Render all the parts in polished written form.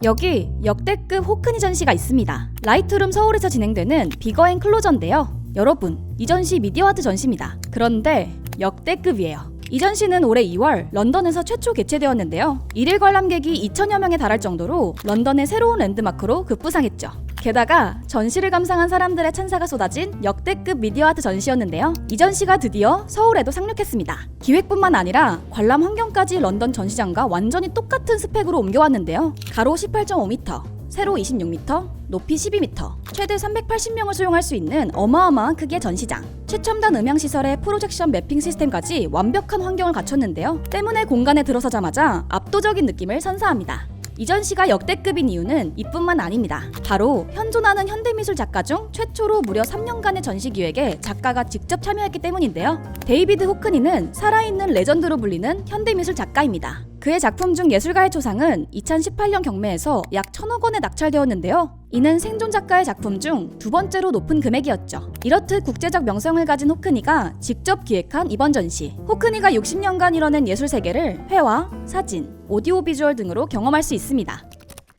여기 역대급 호크니 전시가 있습니다. 라이트룸 서울에서 진행되는 비거앤클로저인데요. 여러분, 이 전시 미디어아트 전시입니다. 그런데 역대급이에요. 이 전시는 올해 2월 런던에서 최초 개최되었는데요. 1일 관람객이 2,000여 명에 달할 정도로 런던의 새로운 랜드마크로 급부상했죠. 게다가 전시를 감상한 사람들의 찬사가 쏟아진 역대급 미디어아트 전시였는데요. 이 전시가 드디어 서울에도 상륙했습니다. 기획뿐만 아니라 관람 환경까지 런던 전시장과 완전히 똑같은 스펙으로 옮겨왔는데요. 가로 18.5m, 세로 26m, 높이 12m, 최대 380명을 수용할 수 있는 어마어마한 크기의 전시장, 최첨단 음향시설에 프로젝션 매핑 시스템까지 완벽한 환경을 갖췄는데요. 때문에 공간에 들어서자마자 압도적인 느낌을 선사합니다. 이 전시가 역대급인 이유는 이뿐만 아닙니다. 바로 현존하는 현대미술 작가 중 최초로 무려 3년간의 전시 기획에 작가가 직접 참여했기 때문인데요. 데이비드 호크니는 살아있는 레전드로 불리는 현대미술 작가입니다. 그의 작품 중 예술가의 초상은 2018년 경매에서 약 1,000억 원에 낙찰되었는데요. 이는 생존 작가의 작품 중 두 번째로 높은 금액이었죠. 이렇듯 국제적 명성을 가진 호크니가 직접 기획한 이번 전시. 호크니가 60년간 이뤄낸 예술 세계를 회화, 사진, 오디오 비주얼 등으로 경험할 수 있습니다.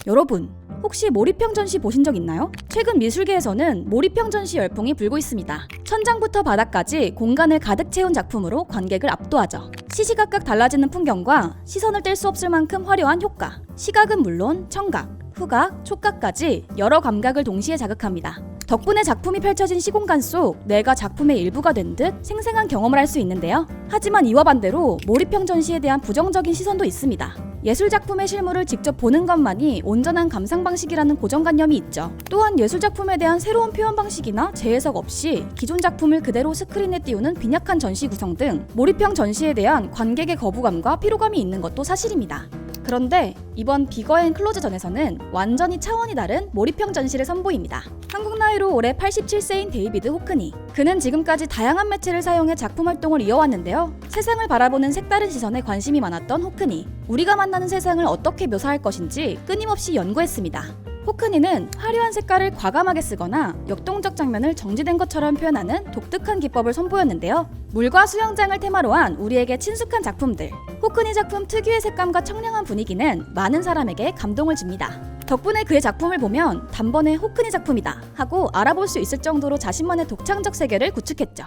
여러분, 혹시 몰입형 전시 보신 적 있나요? 최근 미술계에서는 몰입형 전시 열풍이 불고 있습니다. 천장부터 바닥까지 공간을 가득 채운 작품으로 관객을 압도하죠. 시시각각 달라지는 풍경과 시선을 뗄 수 없을 만큼 화려한 효과. 시각은 물론 청각, 후각, 촉각까지 여러 감각을 동시에 자극합니다. 덕분에 작품이 펼쳐진 시공간 속 내가 작품의 일부가 된 듯 생생한 경험을 할 수 있는데요. 하지만 이와 반대로 몰입형 전시에 대한 부정적인 시선도 있습니다. 예술작품의 실물을 직접 보는 것만이 온전한 감상 방식이라는 고정관념이 있죠. 또한 예술작품에 대한 새로운 표현 방식이나 재해석 없이 기존 작품을 그대로 스크린에 띄우는 빈약한 전시 구성 등 몰입형 전시에 대한 관객의 거부감과 피로감이 있는 것도 사실입니다. 그런데 이번 비거앤클로저전에서는 완전히 차원이 다른 몰입형 전시를 선보입니다. 한국 나이로 올해 87세인 데이비드 호크니. 그는 지금까지 다양한 매체를 사용해 작품 활동을 이어왔는데요. 세상을 바라보는 색다른 시선에 관심이 많았던 호크니. 우리가 만나는 세상을 어떻게 묘사할 것인지 끊임없이 연구했습니다. 호크니는 화려한 색깔을 과감하게 쓰거나 역동적 장면을 정지된 것처럼 표현하는 독특한 기법을 선보였는데요. 물과 수영장을 테마로 한 우리에게 친숙한 작품들. 호크니 작품 특유의 색감과 청량한 분위기는 많은 사람에게 감동을 줍니다. 덕분에 그의 작품을 보면 단번에 호크니 작품이다 하고 알아볼 수 있을 정도로 자신만의 독창적 세계를 구축했죠.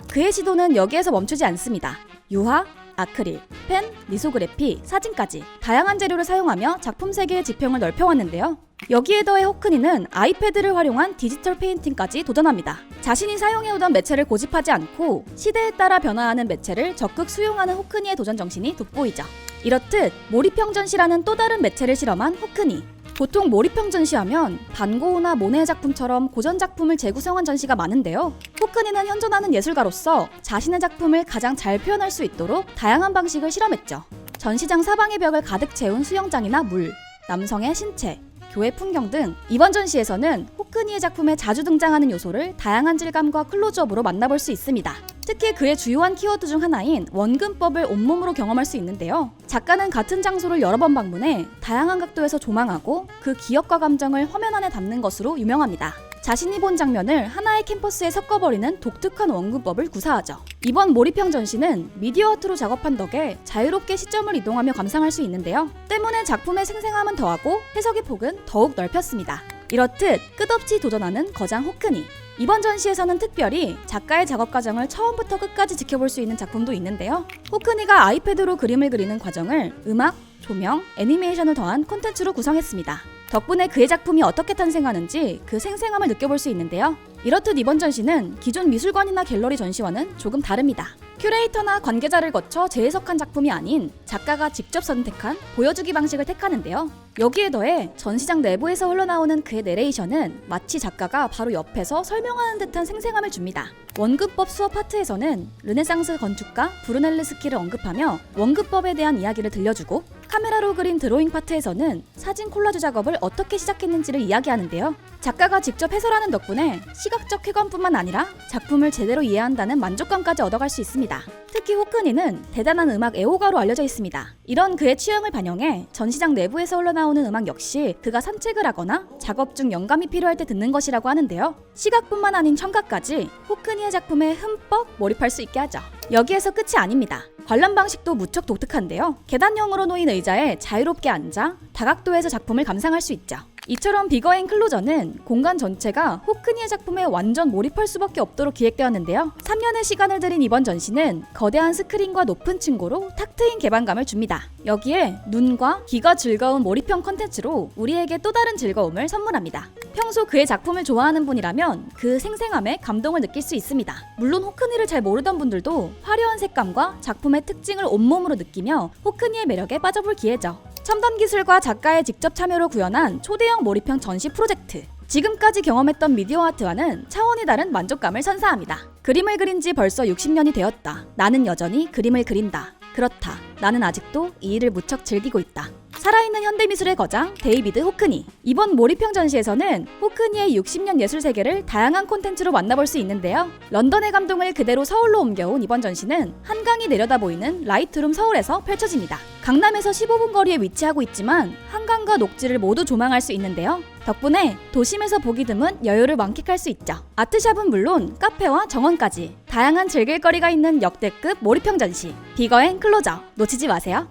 그의 시도는 여기에서 멈추지 않습니다. 유화, 아크릴, 펜, 리소그래피, 사진까지 다양한 재료를 사용하며 작품 세계의 지평을 넓혀왔는데요. 여기에 더해 호크니는 아이패드를 활용한 디지털 페인팅까지 도전합니다. 자신이 사용해오던 매체를 고집하지 않고 시대에 따라 변화하는 매체를 적극 수용하는 호크니의 도전 정신이 돋보이죠. 이렇듯 몰입형 전시라는 또 다른 매체를 실험한 호크니. 보통 몰입형 전시하면 반고흐나 모네의 작품처럼 고전 작품을 재구성한 전시가 많은데요. 호크니는 현존하는 예술가로서 자신의 작품을 가장 잘 표현할 수 있도록 다양한 방식을 실험했죠. 전시장 사방의 벽을 가득 채운 수영장이나 물, 남성의 신체, 교회 풍경 등 이번 전시에서는 호크니의 작품에 자주 등장하는 요소를 다양한 질감과 클로즈업으로 만나볼 수 있습니다. 특히 그의 주요한 키워드 중 하나인 원근법을 온몸으로 경험할 수 있는데요. 작가는 같은 장소를 여러 번 방문해 다양한 각도에서 조망하고 그 기억과 감정을 화면 안에 담는 것으로 유명합니다. 자신이 본 장면을 하나의 캔버스에 섞어버리는 독특한 원근법을 구사하죠. 이번 몰입형 전시는 미디어 아트로 작업한 덕에 자유롭게 시점을 이동하며 감상할 수 있는데요. 때문에 작품의 생생함은 더하고 해석의 폭은 더욱 넓혔습니다. 이렇듯 끝없이 도전하는 거장 호크니. 이번 전시에서는 특별히 작가의 작업 과정을 처음부터 끝까지 지켜볼 수 있는 작품도 있는데요. 호크니가 아이패드로 그림을 그리는 과정을 음악, 조명, 애니메이션을 더한 콘텐츠로 구성했습니다. 덕분에 그의 작품이 어떻게 탄생하는지 그 생생함을 느껴볼 수 있는데요. 이렇듯 이번 전시는 기존 미술관이나 갤러리 전시와는 조금 다릅니다. 큐레이터나 관계자를 거쳐 재해석한 작품이 아닌 작가가 직접 선택한 보여주기 방식을 택하는데요. 여기에 더해 전시장 내부에서 흘러나오는 그의 내레이션은 마치 작가가 바로 옆에서 설명하는 듯한 생생함을 줍니다. 원근법 수업 파트에서는 르네상스 건축가 브루넬레스키를 언급하며 원근법에 대한 이야기를 들려주고, 카메라로 그린 드로잉 파트에서는 사진 콜라주 작업을 어떻게 시작했는지를 이야기하는데요. 작가가 직접 해설하는 덕분에 시각적 쾌감뿐만 아니라 작품을 제대로 이해한다는 만족감까지 얻어갈 수 있습니다. 특히 호크니는 대단한 음악 애호가로 알려져 있습니다. 이런 그의 취향을 반영해 전시장 내부에서 흘러나오는 음악 역시 그가 산책을 하거나 작업 중 영감이 필요할 때 듣는 것이라고 하는데요. 시각뿐만 아닌 청각까지 호크니의 작품에 흠뻑 몰입할 수 있게 하죠. 여기에서 끝이 아닙니다. 관람 방식도 무척 독특한데요. 계단형으로 놓인 의자에 자유롭게 앉아 다각도에서 작품을 감상할 수 있죠. 이처럼 비거 앤 클로저는 공간 전체가 호크니의 작품에 완전 몰입할 수밖에 없도록 기획되었는데요. 3년의 시간을 들인 이번 전시는 거대한 스크린과 높은 층고로 탁 트인 개방감을 줍니다. 여기에 눈과 귀가 즐거운 몰입형 컨텐츠로 우리에게 또 다른 즐거움을 선물합니다. 평소 그의 작품을 좋아하는 분이라면 그 생생함에 감동을 느낄 수 있습니다. 물론 호크니를 잘 모르던 분들도 화려한 색감과 작품의 특징을 온몸으로 느끼며 호크니의 매력에 빠져볼 기회죠. 첨단 기술과 작가의 직접 참여로 구현한 초대형 몰입형 전시 프로젝트. 지금까지 경험했던 미디어 아트와는 차원이 다른 만족감을 선사합니다. 그림을 그린 지 벌써 60년이 되었다. 나는 여전히 그림을 그린다. 그렇다. 나는 아직도 이 일을 무척 즐기고 있다. 살아있는 현대미술의 거장 데이비드 호크니. 이번 몰입형 전시에서는 호크니의 60년 예술 세계를 다양한 콘텐츠로 만나볼 수 있는데요. 런던의 감동을 그대로 서울로 옮겨온 이번 전시는 한강이 내려다 보이는 라이트룸 서울에서 펼쳐집니다. 강남에서 15분 거리에 위치하고 있지만 한강과 녹지를 모두 조망할 수 있는데요. 덕분에 도심에서 보기 드문 여유를 만끽할 수 있죠. 아트샵은 물론 카페와 정원까지 다양한 즐길거리가 있는 역대급 몰입형 전시 비거 앤 클로저 놓치지 마세요.